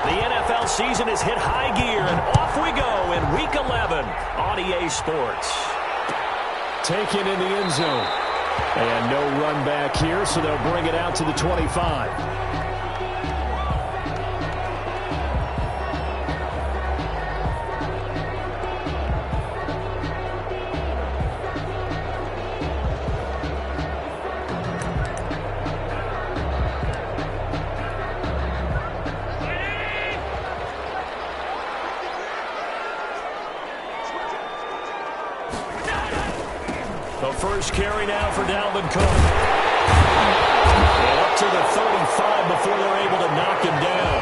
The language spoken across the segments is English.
The NFL season has hit high gear, and off we go in Week 11 on EA Sports. Taken in the end zone. And no run back here, so they'll bring it out to the 25. The first carry now for Dalvin Cook. And up to the 35 before they're able to knock him down.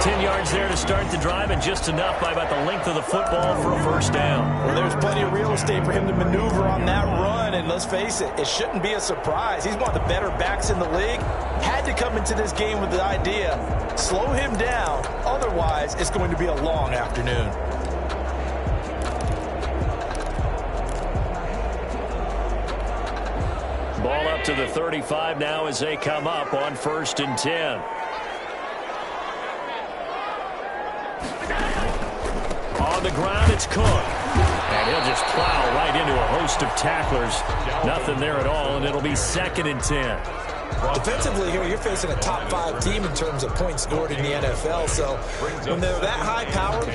10 yards there to start the drive, and just enough by about the length of the football for a first down. Well, there's plenty of real estate for him to maneuver on that run, and let's face it, it shouldn't be a surprise. He's one of the better backs in the league. Had to come into this game with the idea, slow him down, otherwise it's going to be a long afternoon. Ball up to the 35 now as they come up on 1st and 10. On the ground, it's Cook. And he'll just plow right into a host of tacklers. Nothing there at all, and it'll be 2nd and 10. Defensively here, you're facing a top 5 team in terms of points scored in the NFL. So when they're that high powered,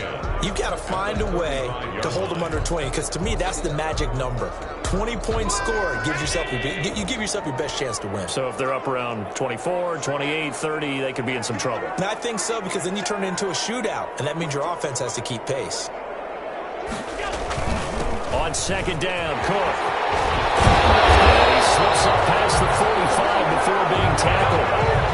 you've got to find a way to hold them under 20. Because to me, that's the magic number. 20 points scored gives yourself you give yourself your best chance to win. So if they're up around 24, 28, 30, they could be in some trouble. And I think so, because then you turn it into a shootout, and that means your offense has to keep pace. On 2nd down, Cook. He slips up past the 45 before being tackled.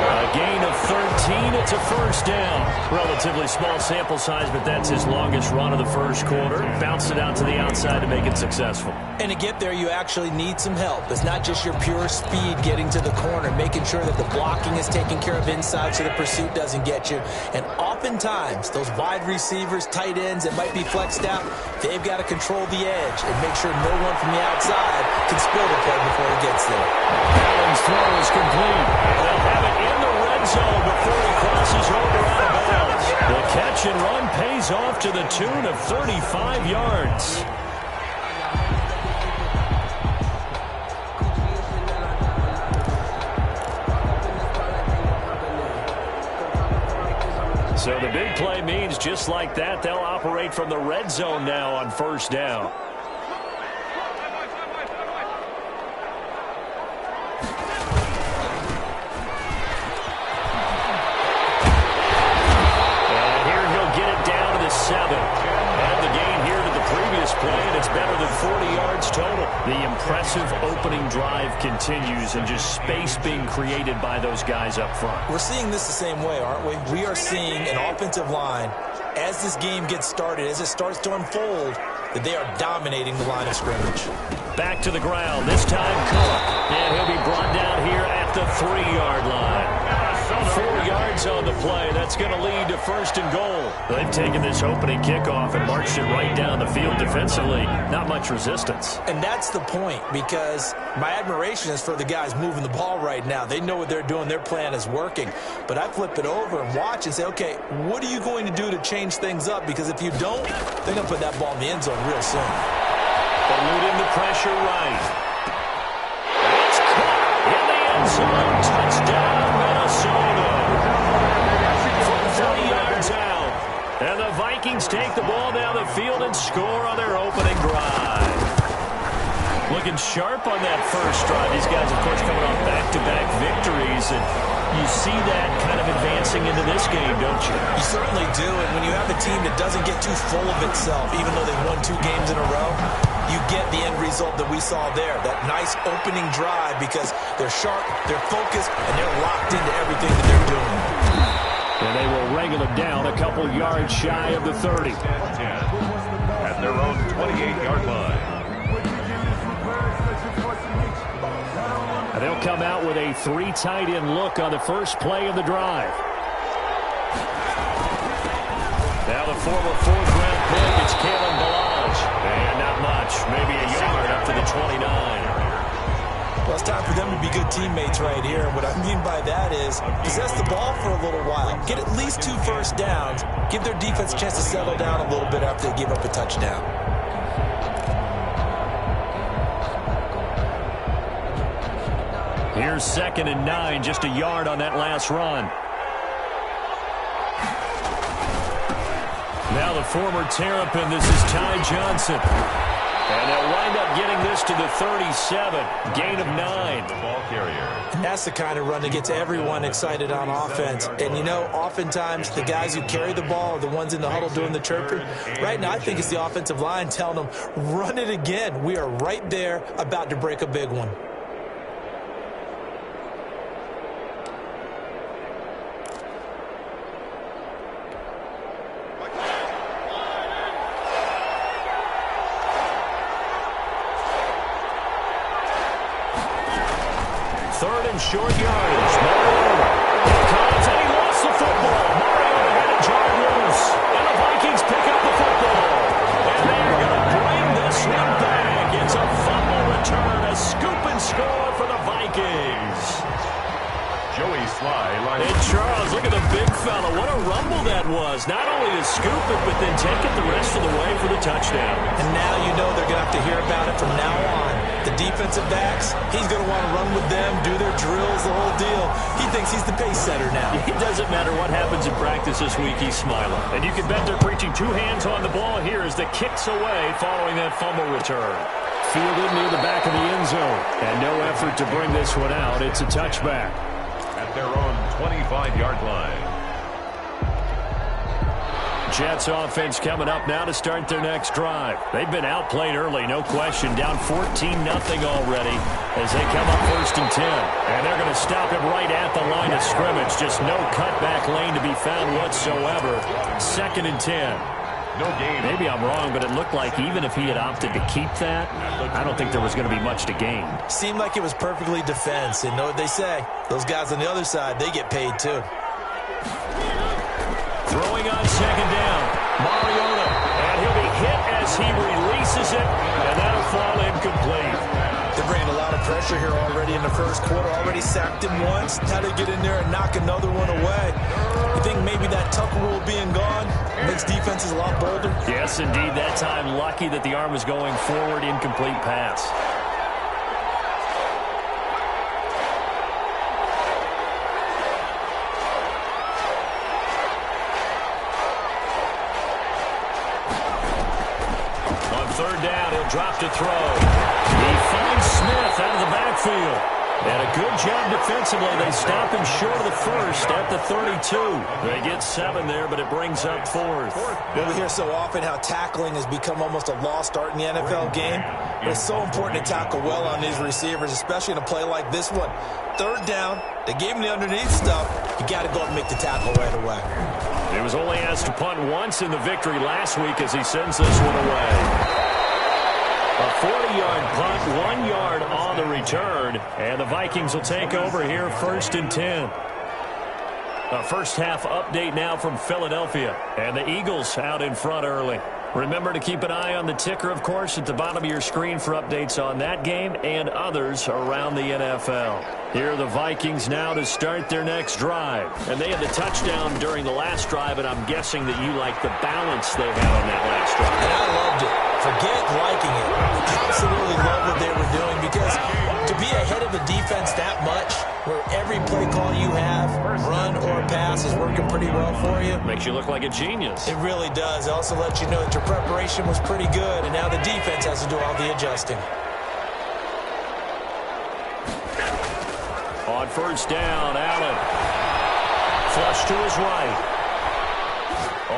A gain of 13. It's a first down. Relatively small sample size, but that's his longest run of the first quarter. Bounced it out to the outside to make it successful. And to get there, you actually need some help. It's not just your pure speed getting to the corner, making sure that the blocking is taken care of inside so the pursuit doesn't get you. And oftentimes, those wide receivers, tight ends that might be flexed out, they've got to control the edge and make sure no one from the outside can spill the play before he gets there. Allen's throw is complete. They'll have it in the red zone before he crosses over out of bounds. The catch and run pays off to the tune of 35 yards. So the big play means just like that, they'll operate from the red zone now on 1st down. And here he'll get it down to the 7. And the gain here to the previous play, and it's better than 40 yards total. The impressive opening drive continues, and just space being created by those guys up front. We're seeing this the same way, aren't we? We are seeing an offensive line, as this game gets started, as it starts to unfold, that they are dominating the line of scrimmage. Back to the ground, this time Cook. And he'll be brought down here at the 3-yard line. 4 yards on the play. That's going to lead to 1st and goal. They've taken this opening kickoff and marched it right down the field defensively. Not much resistance. And that's the point, because my admiration is for the guys moving the ball right now. They know what they're doing. Their plan is working. But I flip it over and watch and say, okay, what are you going to do to change things up? Because if you don't, they're going to put that ball in the end zone real soon. Eluding the pressure right. It's caught in the end zone. Touchdown, Minnesota. From 30 yards out. And the Vikings take the ball down the field and score on their opening drive. Looking sharp on that first drive. These guys, of course, coming off back-to-back victories. And you see that kind of advancing into this game, don't you? You certainly do. And when you have a team that doesn't get too full of itself, even though they've won 2 games in a row, you get the end result that we saw there. That nice opening drive, because they're sharp, they're focused, and they're locked into everything that they're doing. And they will wrangle them down a couple yards shy of the 30. At their own 28-yard line. And they'll come out with a 3 tight end look on the first play of the drive. Now the former 4th-round pick, it's Kalen Balaj. And not much, maybe a yard up to the 29. Well, Well, it's time for them to be good teammates right here. And what I mean by that is possess the ball for a little while. Get at least 2 first downs. Give their defense a chance to settle down a little bit after they give up a touchdown. Here's 2nd and 9, just a yard on that last run. Now the former Terrapin, this is Ty Johnson. And they'll wind up getting this to the 37, gain of 9. The ball carrier. And that's the kind of run that gets everyone excited on offense. And, you know, oftentimes the guys who carry the ball are the ones in the huddle doing the chirping. Right now, I think it's the offensive line telling them, run it again. We are right there about to break a big one. Short yardage. Mariota comes and he lost the football. Mariota had it jarred loose. And the Vikings pick up the football. And they're going to bring this one back. It's a fumble return. A scoop and score for the Vikings. Joey Sly. And Charles, look at the big fella. What a rumble that was. Not only to scoop it, but then take it the rest of the way for the touchdown. And now you know they're going to have to hear about it from now on. The defensive backs, he's going to want to run with them, do their drills, the whole deal. He thinks he's the pace setter now. It doesn't matter what happens in practice this week, he's smiling. And you can bet they're preaching 2 hands on the ball here as the kick's away following that fumble return. Fielded near the back of the end zone. And no effort to bring this one out. It's a touchback. At their own 25-yard line. Jets offense coming up now to start their next drive. They've been outplayed early, no question. Down 14-0 already as they come up 1st and 10. And they're going to stop him right at the line of scrimmage. Just no cutback lane to be found whatsoever. 2nd and 10. No gain. Maybe I'm wrong, but it looked like even if he had opted to keep that, I don't think there was going to be much to gain. Seemed like it was perfectly defense. And know what they say? Those guys on the other side, they get paid too. Throwing on 2nd down. Mariota. And he'll be hit as he releases it. And that'll fall incomplete. They're bringing a lot of pressure here already in the first quarter. Already sacked him once. Now they get in there and knock another one away. You think maybe that Tucker rule being gone makes defenses a lot bolder? Yes, indeed. That time lucky that the arm was going forward. Incomplete pass. On 3rd down, he'll drop to throw. He finds Smith out of the backfield. And a good job defensively. They stop him short of the 1st at the 32. They get 7 there, but it brings up 4th. Well, we hear so often how tackling has become almost a lost art in the NFL game. But it's so important to tackle well on these receivers, especially in a play like this one. 3rd down, they gave him the underneath stuff. You got to go up and make the tackle right away. He was only asked to punt once in the victory last week as he sends this one away. A 40-yard punt, 1 yard on the return. And the Vikings will take over here 1st and 10. A first half update now from Philadelphia. And the Eagles out in front early. Remember to keep an eye on the ticker, of course, at the bottom of your screen for updates on that game and others around the NFL. Here are the Vikings now to start their next drive. And they had the touchdown during the last drive, and I'm guessing that you like the balance they had on that last drive. And I loved it. Forget liking it. Absolutely love what they were doing, because to be ahead of a defense that much, where every play call you have, run or pass, is working pretty well for you. Makes you look like a genius. It really does. It also lets you know that your preparation was pretty good, and now the defense has to do all the adjusting. On 1st down, Allen. Flush to his right.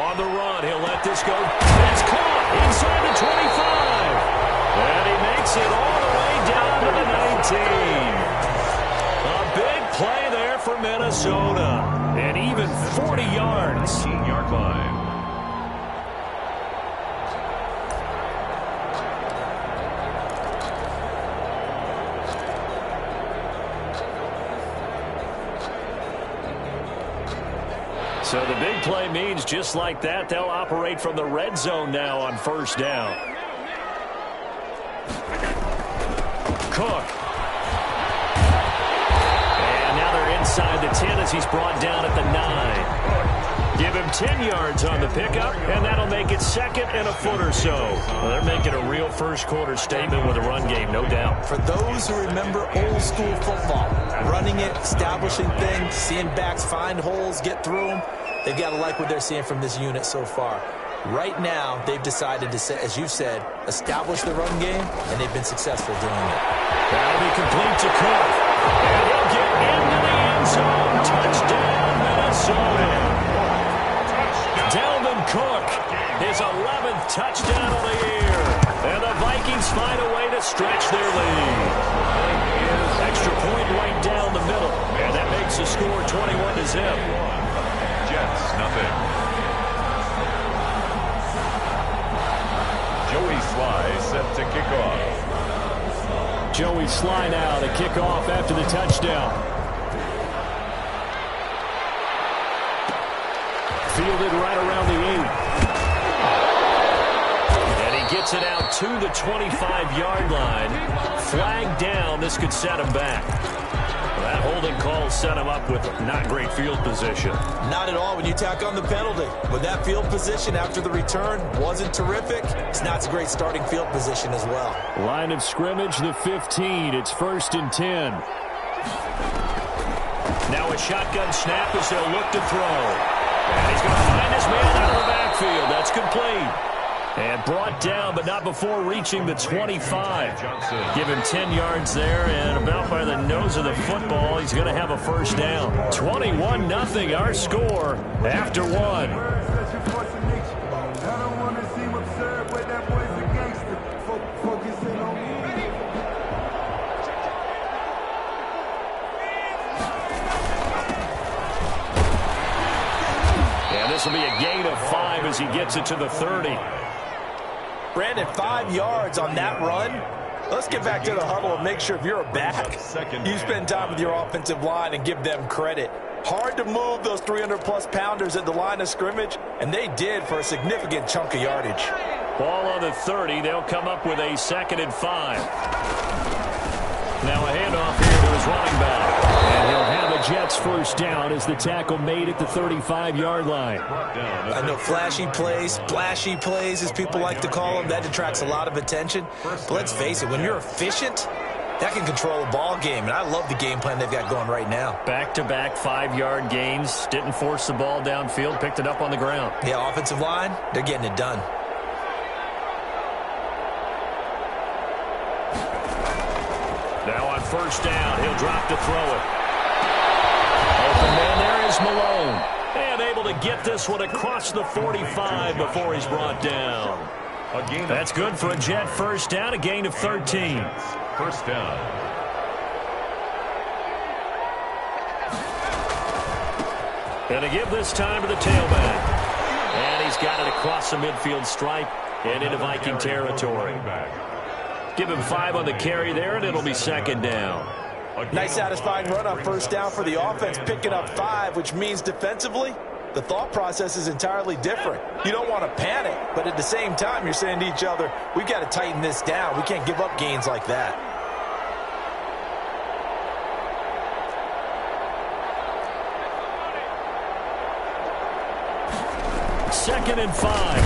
On the run, he'll let this go. It's caught inside the 25. And he makes it all the way down to the 19. A big play there for Minnesota. And even 40 yards. 18-yard line. So the big play means just like that, they'll operate from the red zone now on 1st down. Cook. as he's brought down at the 9. Give him 10 yards on the pickup, and that'll make it second and a foot or so. Well, they're making a real first-quarter statement with a run game, no doubt. For those who remember old-school football, running it, establishing things, seeing backs find holes, get through them, they've got to like what they're seeing from this unit so far. Right now, they've decided to, as you've said, establish the run game, and they've been successful doing it. That'll be complete to Cook. And he'll get into the end zone. Touchdown, Minnesota. Dalvin Cook, his 11th touchdown of the year. And the Vikings find a way to stretch their lead. Extra point right down the middle. And that makes the score 21-0. Jets, nothing. Joey Sly set to kick off. Joey Sly now to kick off after the touchdown. Fielded right around the 8. And he gets it out to the 25-yard line. Flag down. This could set him back. That holding call set him up with not great field position. Not at all when you tack on the penalty. But that field position after the return wasn't terrific. It's not a great starting field position as well. Line of scrimmage, the 15. It's 1st and 10. Now a shotgun snap as they'll look to throw. And he's going to find his man out of the backfield. That's complete. And brought down, but not before reaching the 25. Give him 10 yards there, and about by the nose of the football, he's going to have a first down. 21-0, our score after one. And this will be a gain of 5 as he gets it to the 30. Brandon, 5 yards on that run. Let's get back to the huddle and make sure if you're a back, you spend time with your offensive line and give them credit. Hard to move those 300-plus pounders at the line of scrimmage, and they did for a significant chunk of yardage. Ball on the 30. They'll come up with a 2nd and 5. Now a handoff here to his running back. And he'll have a Jets first down as the tackle made at the 35-yard line. I know flashy plays, splashy plays, as people like to call them, that detracts a lot of attention. But let's face it, when you're efficient, that can control a ball game. And I love the game plan they've got going right now. Back-to-back 5-yard gains. Didn't force the ball downfield, picked it up on the ground. Yeah, offensive line, they're getting it done. Now on first down, he'll drop to throw it. Open man there is Malone. And able to get this one across the 45 before he's brought down. That's good for a Jet first down, a gain of 13. First down. And to give this time to the tailback. And he's got it across the midfield stripe and into Viking territory. Give him 5 on the carry there, and it'll be 2nd down. Nice satisfying run on first down for the offense, picking up 5, which means defensively, the thought process is entirely different. You don't want to panic, but at the same time, you're saying to each other, we've got to tighten this down. We can't give up gains like that. 2nd and 5. A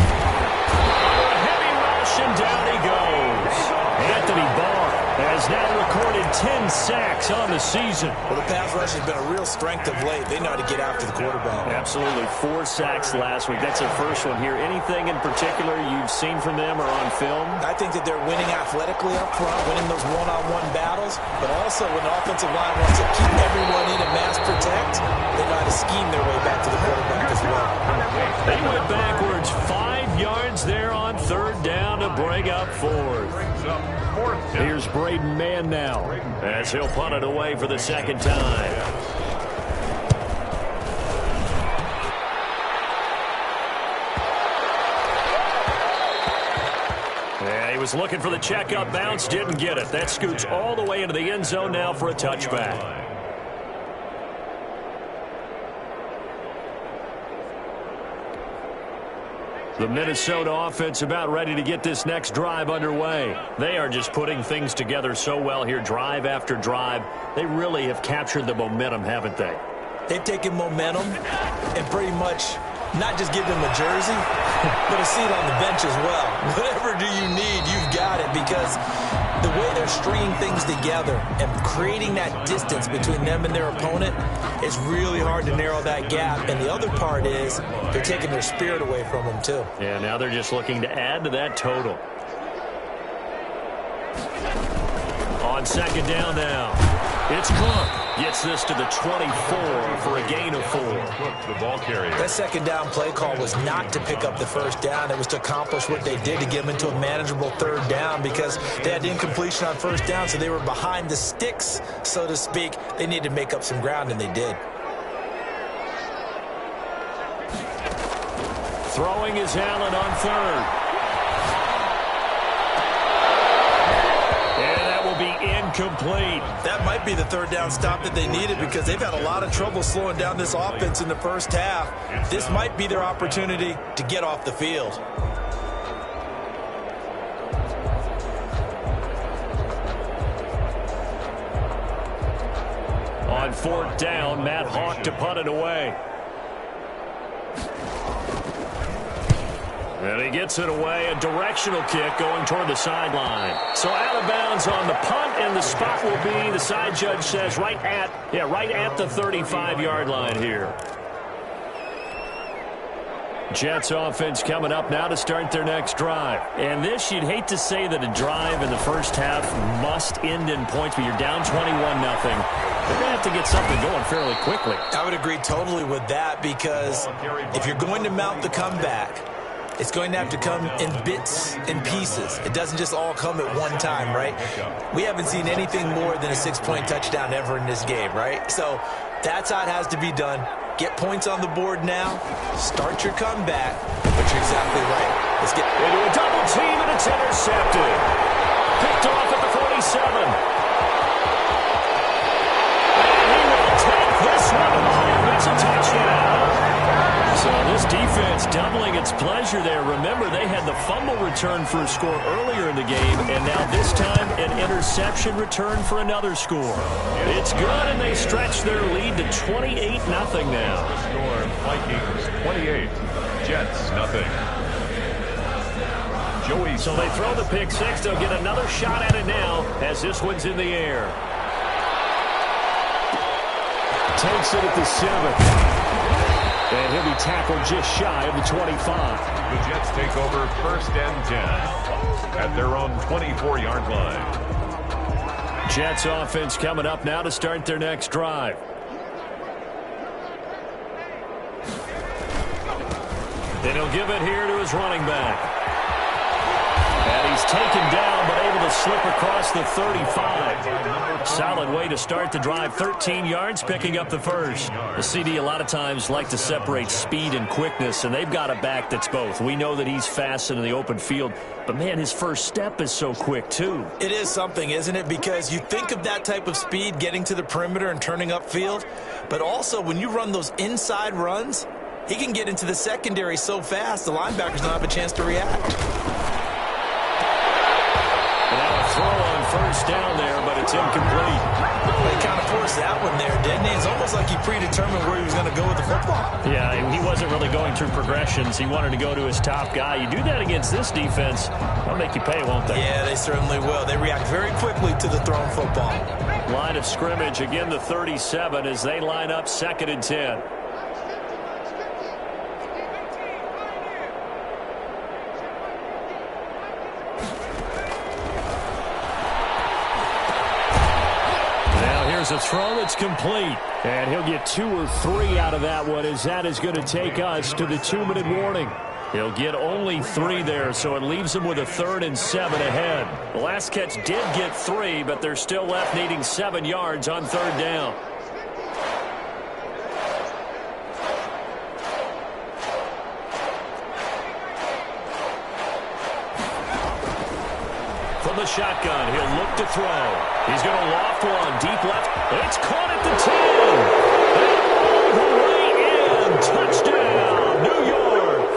heavy rush, and down he goes. Anthony Barr has now recorded 10 sacks on the season. Well, the pass rush has been a real strength of late. They know how to get after the quarterback. Absolutely. 4 sacks last week. That's their first one here. Anything in particular you've seen from them or on film? I think that they're winning athletically up front, winning those one-on-one battles, but also when the offensive line wants to keep everyone in and mass protect, they know how to scheme their way back to the quarterback as well. They went backwards 5 yards there on 3rd down to bring up 4th. Here's Braden Mann now as he'll punt it away for the 2nd time. Yeah, he was looking for the checkup bounce, didn't get it. That scoots all the way into the end zone now for a touchback. The Minnesota offense about ready to get this next drive underway. They are just putting things together so well here, drive after drive. They really have captured the momentum, haven't they? They've taken momentum and pretty much not just give them a jersey, but a seat on the bench as well. Whatever do you need, you've got it, because the way they're stringing things together and creating that distance between them and their opponent, it's really hard to narrow that gap. And the other part is they're taking their spirit away from them, too. Yeah, now they're just looking to add to that total. On second down now, it's Cook. Gets this to the 24 for a gain of 4. The ball carrier. That second down play call was not to pick up the first down. It was to accomplish what they did, to get them into a manageable third down, because they had incompletion on first down, so they were behind the sticks, so to speak. They needed to make up some ground, and they did. Throwing is Allen on third. Incomplete. That might be the third down stop that they needed, because they've had a lot of trouble slowing down this offense in the first half. This might be their opportunity to get off the field. On fourth down, Matt Hawk to punt it away. And he gets it away, a directional kick going toward the sideline. So out of bounds on the punt, and the spot will be, the side judge says, right at the 35-yard line here. Jets offense coming up now to start their next drive. And this, you'd hate to say that a drive in the first half must end in points, but you're down 21-0. They're going to have to get something going fairly quickly. I would agree totally with that, because if you're going to mount the comeback, it's going to have to come in bits and pieces. It doesn't just all come at one time, right? We haven't seen anything more than a 6-point touchdown ever in this game, right? So that's how it has to be done. Get points on the board now. Start your comeback. But you're exactly right. Let's get into a double team, and it's intercepted. Picked off at the 47. And he will take this one home. It's a touchdown. So this defense doubling its pleasure there. Remember, they had the fumble return for a score earlier in the game, and now this time an interception return for another score. It's good, and they stretch their lead to 28-0 now. Score, Vikings 28, Jets nothing. Joey. So they throw the pick six. They'll get another shot at it now as this one's in the air. Takes it at the 7. And he'll be tackled just shy of the 25. The Jets take over 1st and 10 at their own 24-yard line. Jets offense coming up now to start their next drive. Then he'll give it here to his running back. And he's taken down, but able to slip across the 35. Solid way to start the drive. 13 yards, picking up the first. The CD a lot of times like to separate speed and quickness, and they've got a back that's both. We know that he's fast in the open field, but, man, his first step is so quick, too. It is something, isn't it? Because you think of that type of speed getting to the perimeter and turning upfield, but also when you run those inside runs, he can get into the secondary so fast the linebackers don't have a chance to react. Throw on first down there, but it's incomplete. He kind of forced that one there, didn't he? It's almost like he predetermined where he was going to go with the football. Yeah, he wasn't really going through progressions. He wanted to go to his top guy. You do that against this defense, they'll make you pay, won't they? Yeah, they certainly will. They react very quickly to the thrown football. Line of scrimmage, again the 37 as they line up 2nd and 10. A throw that's complete, and he'll get 2 or 3 out of that one, as that is going to take us to the 2-minute warning. He'll get only 3 there, so it leaves him with a 3rd and 7 ahead. The last catch did get 3, but they're still left needing 7 yards on 3rd down. From the shotgun, he'll look to throw. He's going to loft one, deep left. It's caught at the 10. And all the way in. Touchdown, New York.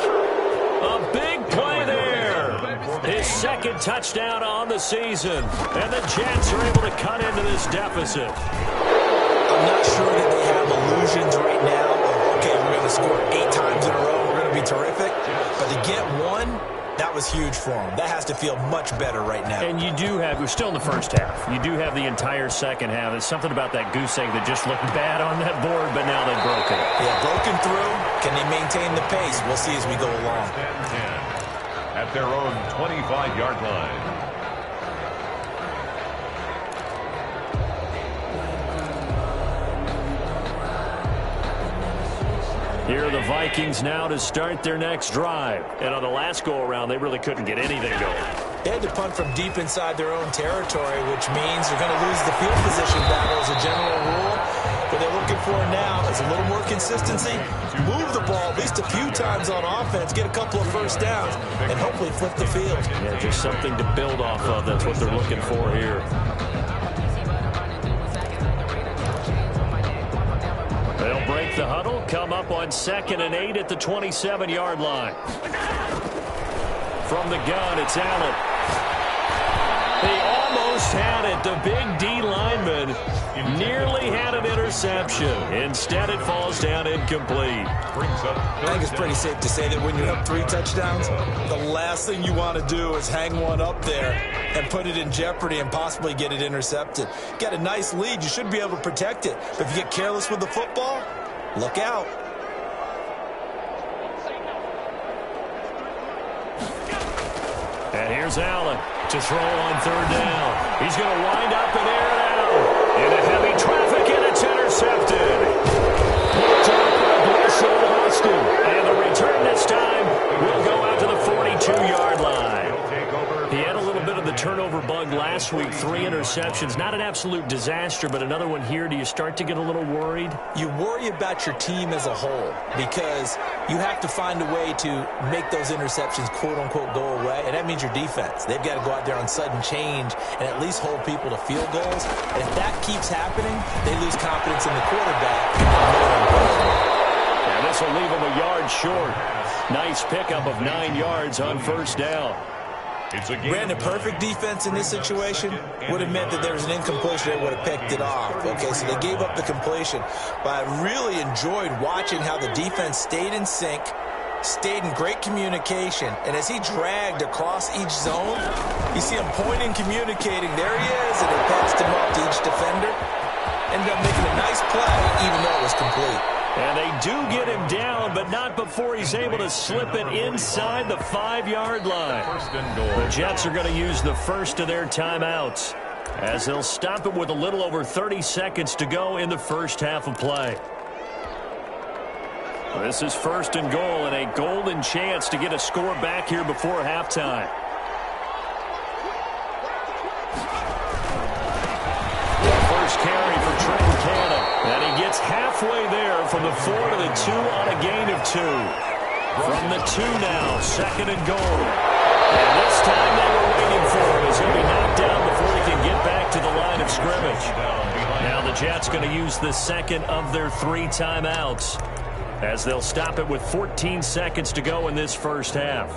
A big play there. His 2nd touchdown on the season. And the Jets are able to cut into this deficit. I'm not sure that they have a illusions right now of, okay, we're going to score 8 times in a row, we're going to be terrific. But to get one, that was huge for them. That has to feel much better right now. And you do have, we're still in the first half. You do have the entire second half. There's something about that goose egg that just looked bad on that board, but now they've broken it. Yeah, broken through. Can they maintain the pace? We'll see as we go along. 10-10 at their own 25-yard line. Here are the Vikings now to start their next drive. And on the last go-around, they really couldn't get anything going. They had to punt from deep inside their own territory, which means they're going to lose the field position battle as a general rule. What they're looking for now is a little more consistency. Move the ball at least a few times on offense, get a couple of first downs, and hopefully flip the field. Yeah, just something to build off of. That's what they're looking for here. They'll break the huddle, come up on 2nd and 8 at the 27-yard line. From the gun, it's Allen. They almost had it. The big D lineman nearly had an interception. Instead, it falls down incomplete. I think it's pretty safe to say that when you're up 3 touchdowns, the last thing you want to do is hang one up there and put it in jeopardy and possibly get it intercepted. Get a nice lead, you should be able to protect it. But if you get careless with the football, look out. And here's Allen to throw on 3rd down. He's going to wind up and air it out. Into heavy traffic, and it's intercepted. Picked up by Blessing Austin. And the return this time will go out to the 42-yard line. He had a little bit of the turnover bug last week. 3 interceptions. Not an absolute disaster, but another one here. Do you start to get a little worried? You worry about your team as a whole because you have to find a way to make those interceptions, quote-unquote, go away, and that means your defense. They've got to go out there on sudden change and at least hold people to field goals. And if that keeps happening, they lose confidence in the quarterback. And this will leave them a yard short. Nice pickup of 9 yards on 1st down. Brandon, perfect defense in this situation would have meant that there was an incompletion. They would have picked it off. Okay, so they gave up the completion. But I really enjoyed watching how the defense stayed in sync, stayed in great communication. And as he dragged across each zone, you see him pointing, communicating. There he is, and they passed him off to each defender. Ended up making a nice play, even though it was complete. And they do get him down, but not before he's able to slip it inside the 5-yard line. The Jets are going to use the first of their timeouts as they'll stop it with a little over 30 seconds to go in the first half of play. This is 1st and goal and a golden chance to get a score back here before halftime. First carry for Trenton Cannon. And he gets halfway there from the 4 to the 2 on a gain of 2. From the 2 now, 2nd and goal. And this time they were waiting for him as he'll be knocked down before he can get back to the line of scrimmage. Now the Jets going to use the 2nd of their 3 timeouts as they'll stop it with 14 seconds to go in this first half.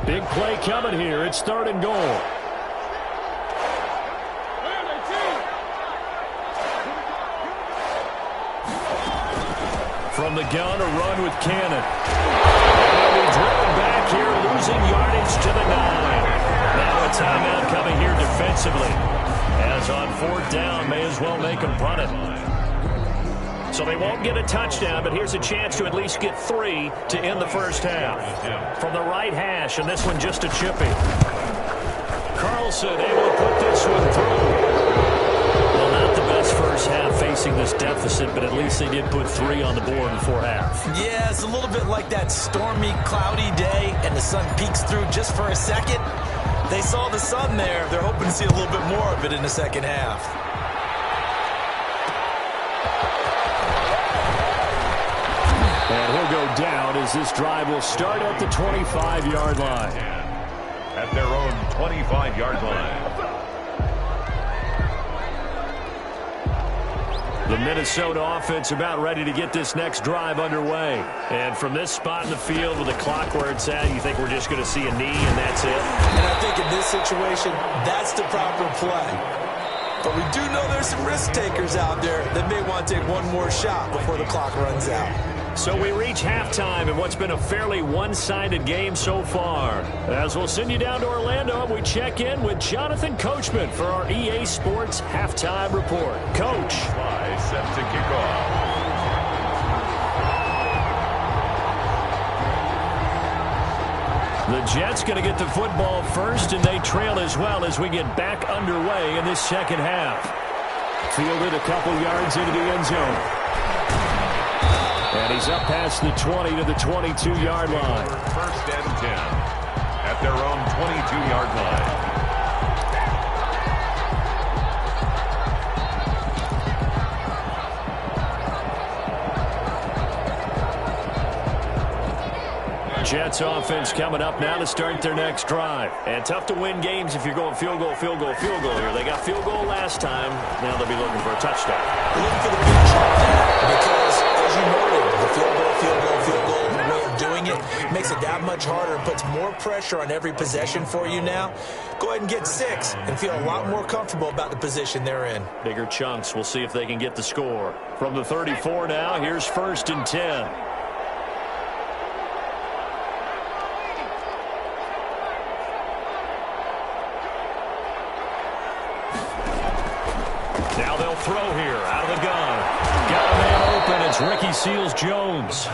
Big play coming here. It's 3rd and goal. From the gun, a run with Cannon. And he'll be driven back here, losing yardage to the 9. Now a timeout coming here defensively. As on 4th down, may as well make them punt it. So they won't get a touchdown, but here's a chance to at least get 3 to end the first half. From the right hash, and this one just a chippy. Carlson able to put this one through. Well, not the best first half facing this deficit, but at least they did put 3 on the board before half. Yeah, it's a little bit like that stormy, cloudy day, and the sun peeks through just for a second. They saw the sun there. They're hoping to see a little bit more of it in the second half. And he'll go down as this drive will start at the 25-yard line. at their own 25-yard line. The Minnesota offense about ready to get this next drive underway. And from this spot in the field with the clock where it's at, you think we're just going to see a knee and that's it? And I think in this situation, that's the proper play. But we do know there's some risk takers out there that may want to take one more shot before the clock runs out. So we reach halftime in what's been a fairly one-sided game so far. As we'll send you down to Orlando, we check in with Jonathan Coachman for our EA Sports Halftime Report. Coach. Fly set to kick off. The Jets going to get the football first, and they trail as well as we get back underway in this second half. Fielded a couple yards into the end zone. And he's up past the 20 to the 22-yard line. First and 10 at their own 22-yard line. Jets offense coming up now to start their next drive. And tough to win games if you're going field goal, field goal, field goal here. They got field goal last time. Now they'll be looking for a touchdown. They're looking for the big chunk because, as you noted, the field goal way of doing it makes it that much harder and puts more pressure on every possession for you now. Go ahead and get 6 and feel a lot more comfortable about the position they're in. Bigger chunks. We'll see if they can get the score. From the 34 now, here's 1st and 10. Now they'll throw here out of the gun. Got a man open. It's Ricky Seals-Jones.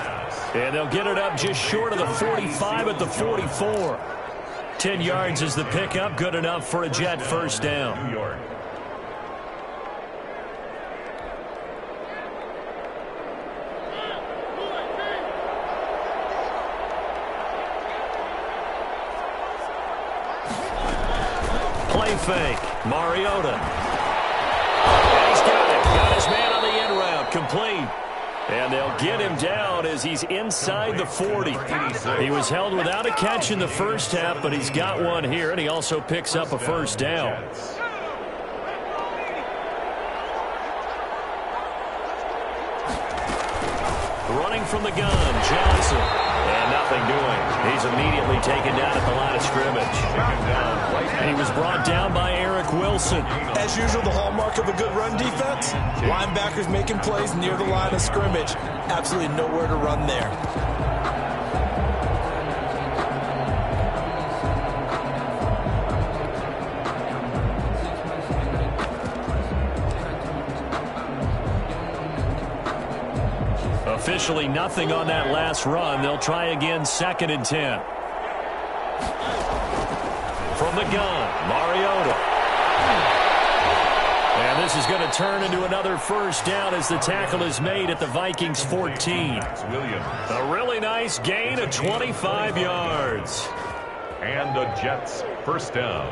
And they'll get it up just short of the 45 at the 44. 10 yards is the pickup. Good enough for a Jet first down. New York. Play fake. Mariota. And he's got it. Got his man on the end route. Complete. And they'll get him down as he's inside the 40. He was held without a catch in the first half, but he's got one here, and he also picks up a first down. Running from the gun, Johnson. And nothing doing. He's immediately taken down at the line of scrimmage. He was brought down by Eric Wilson. As usual, the hallmark of a good run defense, linebackers making plays near the line of scrimmage. Absolutely nowhere to run there. Officially nothing on that last run. They'll try again 2nd and 10. From the gun, Mariota. And this is going to turn into another first down as the tackle is made at the Vikings 14. A really nice gain of 25 yards. And the Jets first down.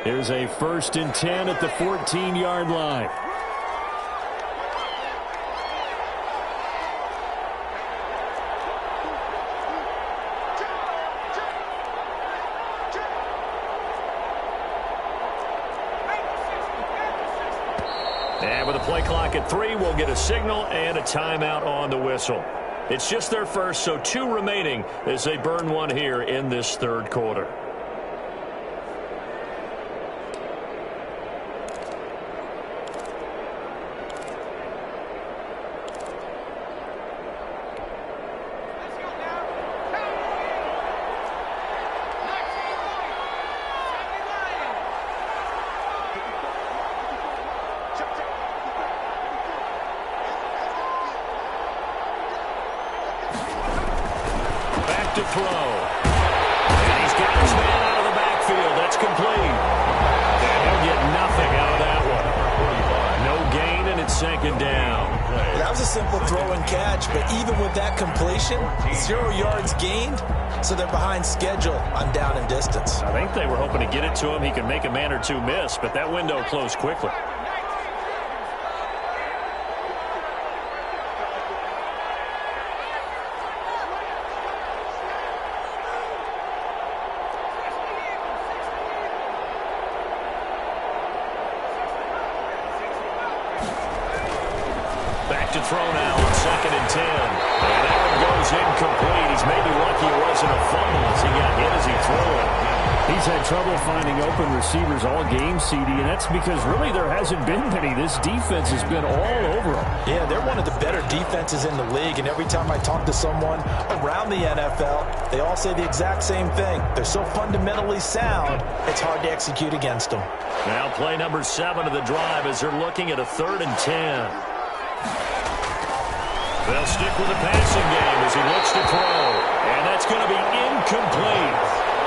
Here's a 1st and 10 at the 14-yard line. And with a play clock at 3, we'll get a signal and a timeout on the whistle. It's just their first, so 2 remaining as they burn one here in this 3rd quarter. To throw. And he's got his man out of the backfield. That's complete. And he'll get nothing out of that one. No gain, and it's 2nd down. That was a simple throw and catch, but even with that completion, 0 yards gained, so they're behind schedule on down and distance. I think they were hoping to get it to him. He could make a man or 2 miss, but that window closed quickly. back to throw now on 2nd and 10. And that one goes incomplete. He's maybe lucky it wasn't a fumble as he got hit as he threw it. He's had trouble finding open receivers all game, CD, and that's because really there hasn't been many. This defense has been all over them. Yeah, they're one of the better defenses in the league, and every time I talk to someone around the NFL, they all say the exact same thing. They're so fundamentally sound, it's hard to execute against them. Now play number 7 of the drive as they're looking at a 3rd and 10. They'll stick with the passing game as he looks to throw, and that's going to be incomplete.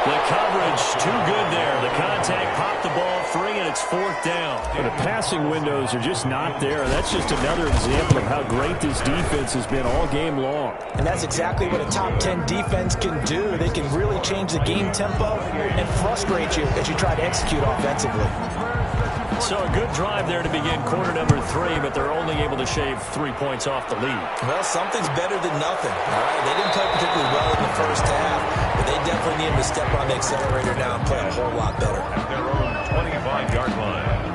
The coverage too good there. The contact popped the ball free, and it's 4th down. But the passing windows are just not there. That's just another example of how great this defense has been all game long. And that's exactly what a top 10 defense can do. They can really change the game tempo and frustrate you as you try to execute offensively. So a good drive there to begin quarter number 3, but they're only able to shave 3 points off the lead. Well, something's better than nothing. All right, they didn't play particularly well in the first half, but they definitely need to step on the accelerator now and play a whole lot better. At their own 25-yard line.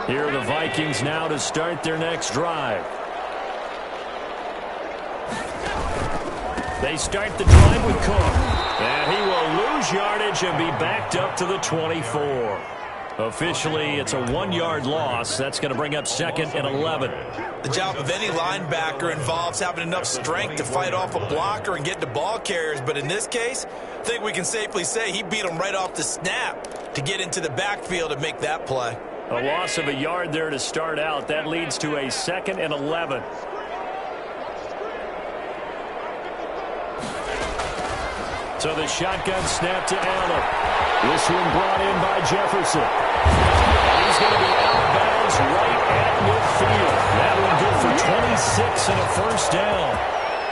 Here are the Vikings now to start their next drive. They start the drive with Cook. And he will lose yardage and be backed up to the 24. Officially, it's a 1-yard loss. That's going to bring up 2nd and 11. The job of any linebacker involves having enough strength to fight off a blocker and get to ball carriers. But in this case, I think we can safely say he beat him right off the snap to get into the backfield and make that play. A loss of a yard there to start out. That leads to a 2nd and 11. So the shotgun snap to Allen. This one brought in by Jefferson. He's going to be out of bounds right at midfield. That one good for 26 and a 1st down.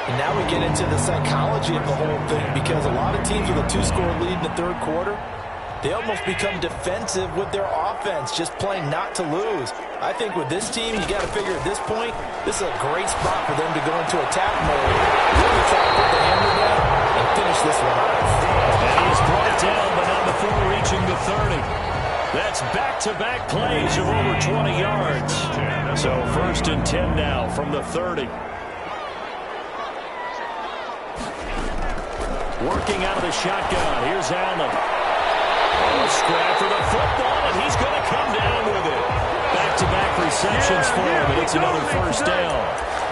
And now we get into the psychology of the whole thing, because a lot of teams with a 2-score lead in the 3rd quarter, they almost become defensive with their offense, just playing not to lose. I think with this team, you got to figure at this point, this is a great spot for them to go into attack mode, really try to put the hammer down and finish this one off. And he's brought down, but not before reaching the 30. That's back-to-back plays of over 20 yards. So 1st and 10 now from the 30. Working out of the shotgun. Here's Allen. Scrap for the football, and he's going to come down with it. Back-to-back receptions for him, and it's another 1st down.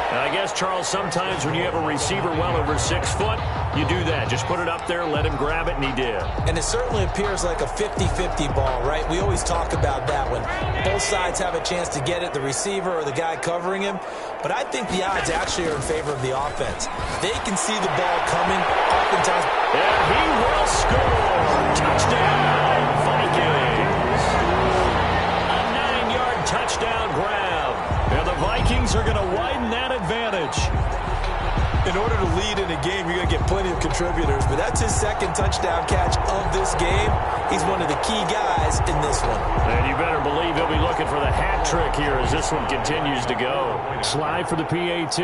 And I guess, Charles, sometimes when you have a receiver well over 6 foot, you do that. Just put it up there, let him grab it, and he did. And it certainly appears like a 50-50 ball, right? We always talk about that when both sides have a chance to get it, the receiver or the guy covering him. But I think the odds actually are in favor of the offense. They can see the ball coming, oftentimes. And he will score. Touchdown, Vikings. A 9-yard touchdown grab. And the Vikings are going to widen that advantage. In order to lead in a game, you're going to get plenty of contributors. But that's his 2nd touchdown catch of this game. He's one of the key guys in this one. And you better believe he'll be looking for the hat trick here as this one continues to go. Slide for the PAT.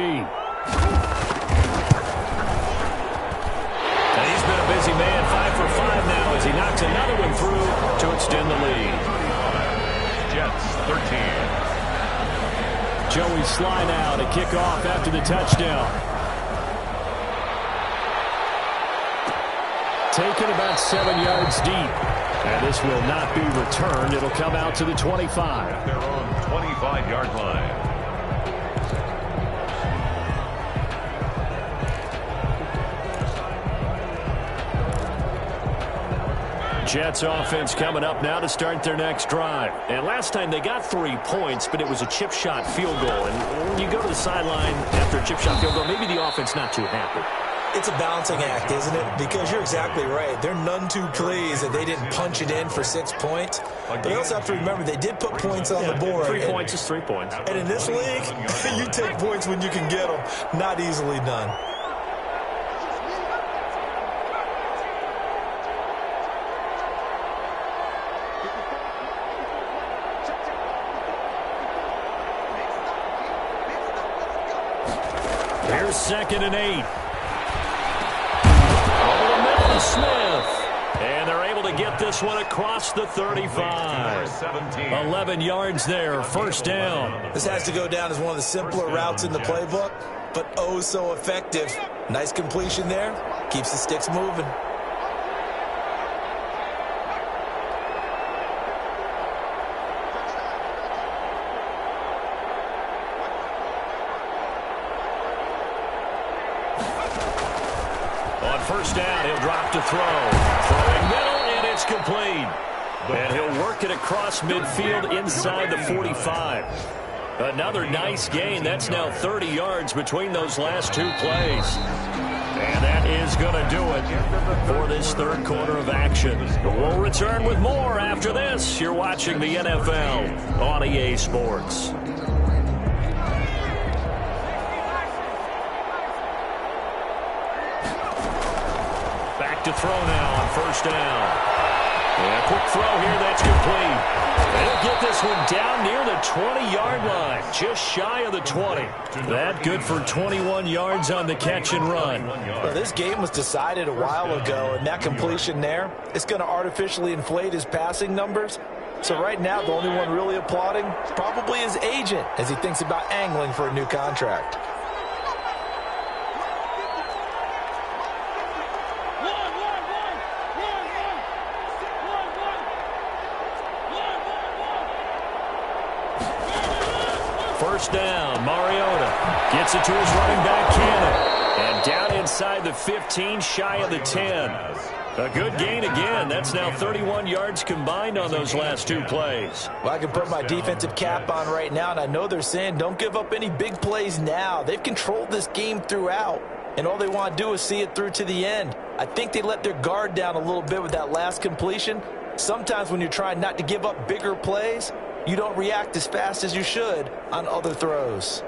And he's been a busy man, 5 for 5 now as he knocks another one through to extend the lead. Jets 13. Joey Sly now to kick off after the touchdown. Taken about 7 yards deep. And this will not be returned. It'll come out to the 25. At their own 25-yard line. Jets offense coming up now to start their next drive. And last time they got 3 points, but it was a chip shot field goal. And when you go to the sideline after a chip shot field goal, maybe the offense not too happy. It's a balancing act, isn't it? Because you're exactly right. They're none too pleased that they didn't punch it in for 6 points. But you also have to remember they did put points on the board. 3 points is 3 points. And in this league, you take points when you can get them. Not easily done. here's 2nd and 8. Over the middle to Smith. And they're able to get this one across the 35. 11 yards there, 1st down. This has to go down as one of the simpler routes in the playbook, but oh so effective. Nice completion there. Keeps the sticks moving. On 1st down, he'll drop to throw. Throwing middle, and it's complete. And he'll work it across midfield inside the 45. Another nice gain. That's now 30 yards between those last 2 plays. And that is going to do it for this 3rd quarter of action. We'll return with more after this. You're watching the NFL on EA Sports. To throw now on 1st down. And a quick throw here, that's complete. They'll get this one down near the 20-yard line, just shy of the 20. That good for 21 yards on the catch and run. Well, this game was decided a while ago, and that completion there, it's going to artificially inflate his passing numbers. So right now, the only one really applauding probably his agent as he thinks about angling for a new contract. First down, Mariota gets it to his running back, Cannon. And down inside the 15, shy of the 10. A good gain again. That's now 31 yards combined on those last 2 plays. Well, I can put my defensive cap on right now, and I know they're saying don't give up any big plays now. They've controlled this game throughout, and all they want to do is see it through to the end. I think they let their guard down a little bit with that last completion. Sometimes when you're trying not to give up bigger plays, you don't react as fast as you should on other throws.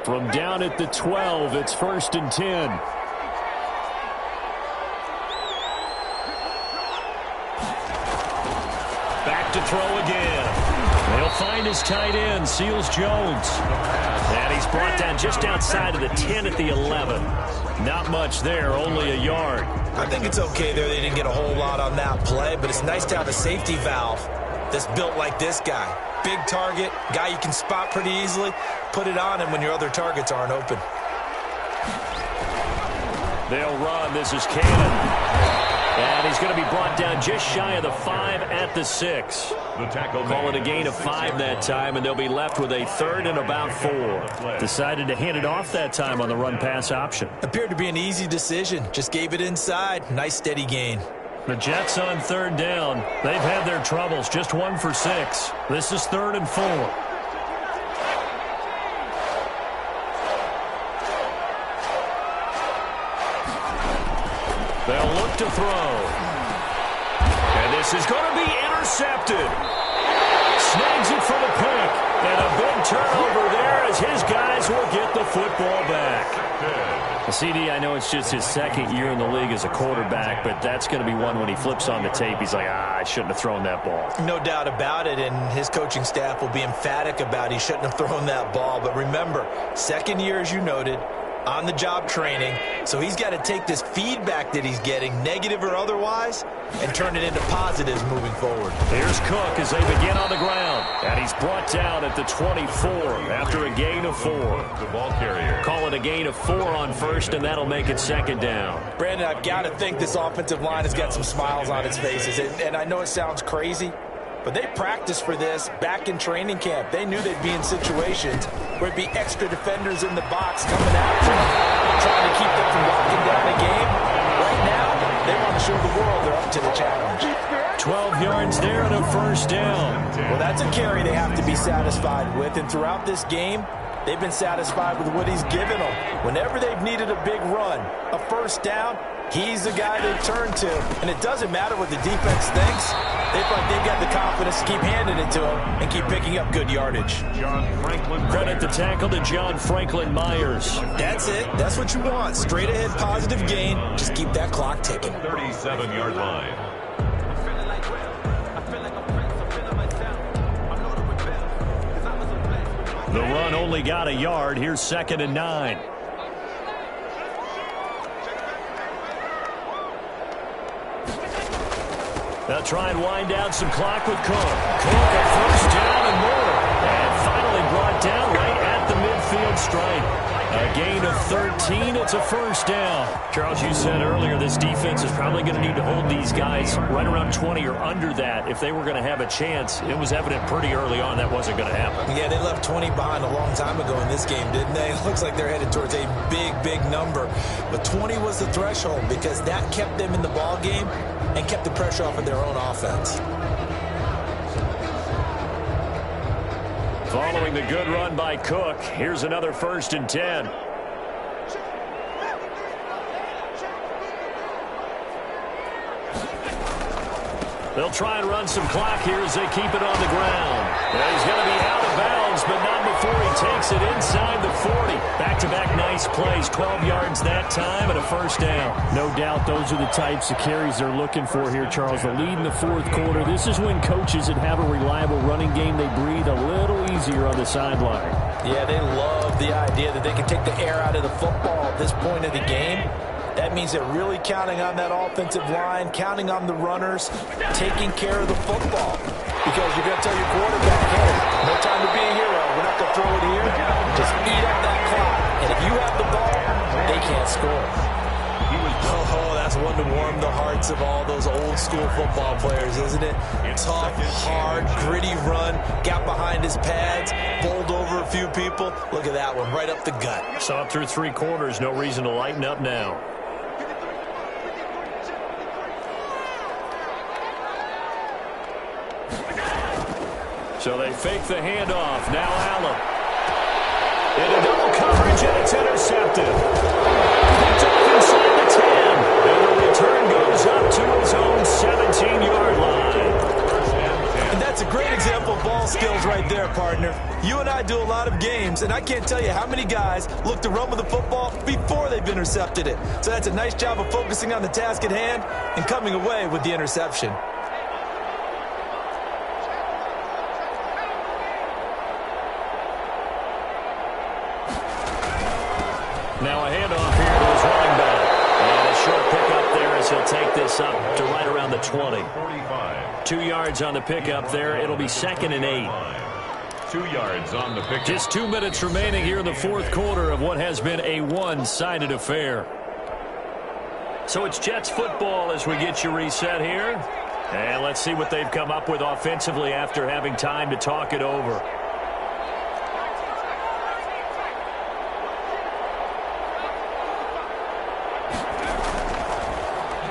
From down at the 12, it's 1st and 10. Back to throw again. They'll find his tight end, Seals Jones. And he's brought down just outside of the 10 at the 11. Not much there, only a yard. I think it's okay there. They didn't get a whole lot on that play, but it's nice to have a safety valve that's built like this guy. Big target, guy you can spot pretty easily. Put it on him when your other targets aren't open. They'll run. This is Cannon. And he's going to be brought down just shy of the 5 at the 6. The tackle Call it a gain of 5 that time, and they'll be left with a 3rd and about 4. Decided to hand it off that time on the run-pass option. Appeared to be an easy decision. Just gave it inside. Nice steady gain. The Jets on 3rd down. They've had their troubles. Just 1 for 6. This is 3rd and 4. They'll look to throw. And this is going to be intercepted. Snags it for the pick. And a big turnover there as his guys will get the football back. CD, I know it's just his 2nd year in the league as a quarterback, but that's going to be one when he flips on the tape. He's like, I shouldn't have thrown that ball. No doubt about it, and his coaching staff will be emphatic about he shouldn't have thrown that ball. But remember, 2nd year, as you noted, on-the-job training, so he's got to take this feedback that he's getting, negative or otherwise, and turn it into positives moving forward. Here's Cook as they begin on the ground, and he's brought down at the 24 after a gain of 4. The ball carrier. Call it a gain of 4 on 1st, and that'll make it 2nd down. Brandon, I've got to think this offensive line has got some smiles on its faces, and I know it sounds crazy, but they practiced for this back in training camp. They knew they'd be in situations where it'd be extra defenders in the box coming after them, trying to keep them from locking down the game. Right now, they want to show the world they're up to the challenge. 12 yards there and a 1st down. Well, that's a carry they have to be satisfied with, and throughout this game, they've been satisfied with what he's given them. Whenever they've needed a big run, a 1st down, he's the guy they turn to. And it doesn't matter what the defense thinks. They feel like they've got the confidence to keep handing it to him and keep picking up good yardage. John Franklin. Credit the tackle to John Franklin Myers. That's it. That's what you want. Straight ahead positive gain. Just keep that clock ticking. 37-yard line. The run only got a yard. Here's 2nd and 9. They'll try and wind down some clock with Cook. Cook, a first down and more. And finally brought down right at the midfield stripe. A gain of 13. It's a first down. Charles, you said earlier this defense is probably going to need to hold these guys right around 20 or under that if they were going to have a chance. It was evident pretty early on that wasn't going to happen. Yeah, they left 20 behind a long time ago in this game, didn't they? It looks like they're headed towards a big number. But 20 was the threshold because that kept them in the ball game and kept the pressure off of their own offense. Following the good run by Cook, here's another 1st and 10. They'll try and run some clock here as they keep it on the ground. Well, he's going to be out of bounds, but not before he takes it inside the 40. Back-to-back nice plays, 12 yards that time and a first down. No doubt those are the types of carries they're looking for here, Charles. The lead in the 4th quarter. This is when coaches that have a reliable running game, they breathe a little easier on the sideline. Yeah, they love the idea that they can take the air out of the football at this point of the game. That means they're really counting on that offensive line, counting on the runners, taking care of the football. Because you're going to tell your quarterback, hey, no time to be a hero. We're not going to throw it here. Just eat up that clock. And if you have the ball, they can't score. Oh, that's one to warm the hearts of all those old school football players, isn't it? Tough, hard, gritty run, got behind his pads, bowled over a few people. Look at that one, right up the gut. So up through 3 quarters, no reason to lighten up now. So they fake the handoff. Now Allen. Into double coverage, and it's intercepted. Picked up inside the 10. And the return goes up to his own 17-yard line. And that's a great example of ball skills right there, partner. You and I do a lot of games, and I can't tell you how many guys look to run with the football before they've intercepted it. So that's a nice job of focusing on the task at hand and coming away with the interception. Now a handoff here to his running back. And a short pickup there as he'll take this up to right around the 20. 2 yards on the pickup there. It'll be 2nd and 8. 2 yards on the pickup. Just 2 minutes remaining here in the 4th quarter of what has been a one-sided affair. So it's Jets football as we get you reset here. And let's see what they've come up with offensively after having time to talk it over.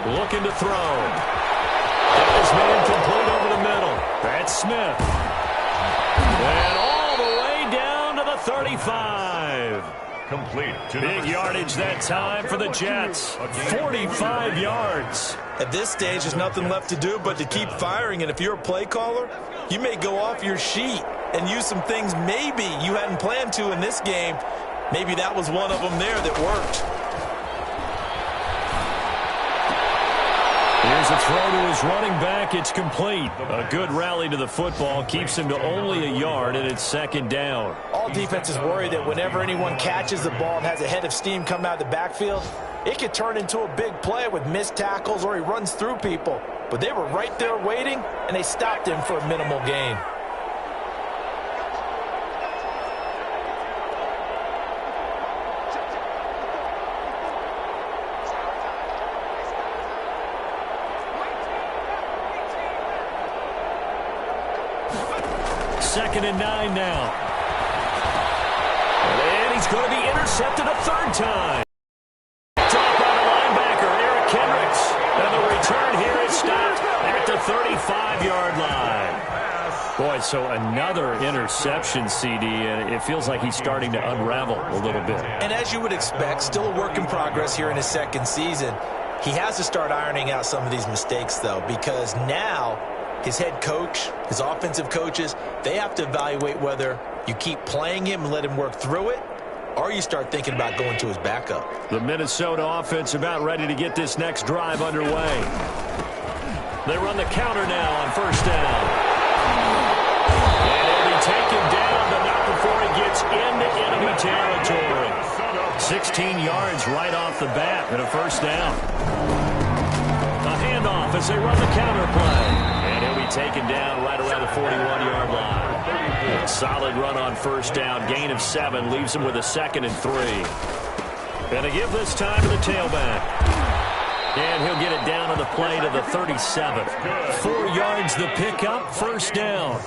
Looking to throw. Got his man complete over the middle. That's Smith. And all the way down to the 35. Complete. Big yardage that time for the Jets. 45 yards. At this stage, there's nothing left to do but to keep firing. And if you're a play caller, you may go off your sheet and use some things maybe you hadn't planned to in this game. Maybe that was one of them there that worked. Here's a throw to his running back. It's complete. A good rally to the football. Keeps him to only a yard, and it's 2nd down. All defenses worry that whenever anyone catches the ball and has a head of steam come out of the backfield, it could turn into a big play with missed tackles or he runs through people. But they were right there waiting, and they stopped him for a minimal gain. Second and 9 now. And he's going to be intercepted a 3rd time. Dropped by the linebacker, Eric Kendricks. And the return here is stopped at the 35-yard line. Boy, so another interception, CD, and it feels like he's starting to unravel a little bit. And as you would expect, still a work in progress here in his 2nd season. He has to start ironing out some of these mistakes, though, because now his head coach, his offensive coaches, they have to evaluate whether you keep playing him and let him work through it, or you start thinking about going to his backup. The Minnesota offense about ready to get this next drive underway. They run the counter now on 1st down. And he'll be take him down, but not before he gets into enemy territory. 16 yards right off the bat and a first down. A handoff as they run the counter play. And he'll be taken down right around the 41-yard line. Solid run on first down. Gain of 7 leaves him with a 2nd and 3. And to give this time to the tailback. And he'll get it down on the play to the 37. 4 yards the pickup, first down.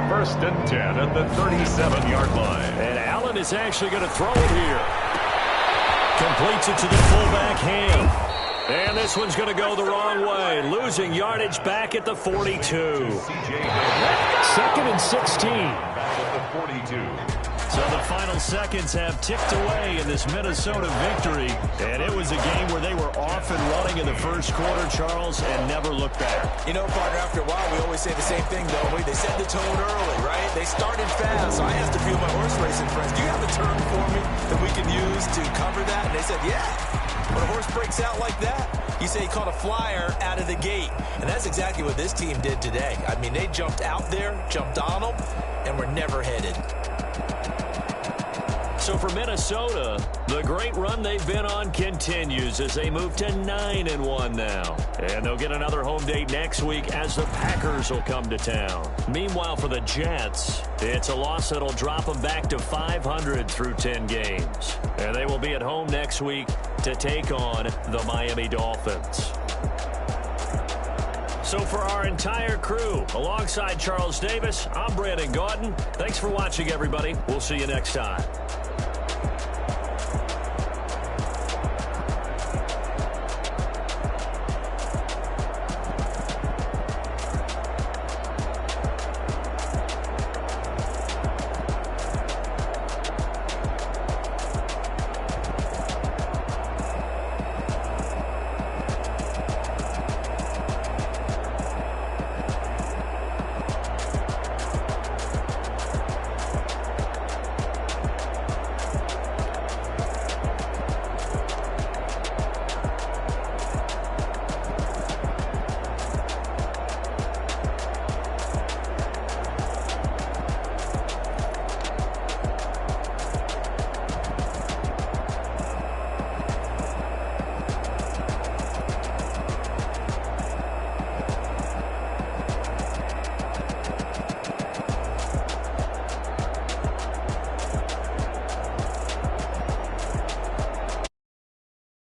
1st and 10 at the 37-yard line. And Allen is actually going to throw it here. Completes it to the fullback, Ham. And this one's going to go the wrong way. Losing yardage back at the 42. 2nd and 16. Back at the 42. So the final seconds have ticked away in this Minnesota victory. And it was a game where they were off and running in the first quarter, Charles, and never looked back. You know, partner, after a while, we always say the same thing, don't we? They set the tone early, right? They started fast. So I asked a few of my horse racing friends, do you have a term for me that we can use to cover that? And they said, yeah. When a horse breaks out like that, you say he caught a flyer out of the gate. And that's exactly what this team did today. I mean, they jumped out there, jumped on them, and were never headed. So for Minnesota, the great run they've been on continues as they move to 9-1 now. And they'll get another home date next week as the Packers will come to town. Meanwhile, for the Jets, it's a loss that'll drop them back to 500 through 10 games. And they will be at home next week to take on the Miami Dolphins. So for our entire crew, alongside Charles Davis, I'm Brandon Gaudin. Thanks for watching, everybody. We'll see you next time.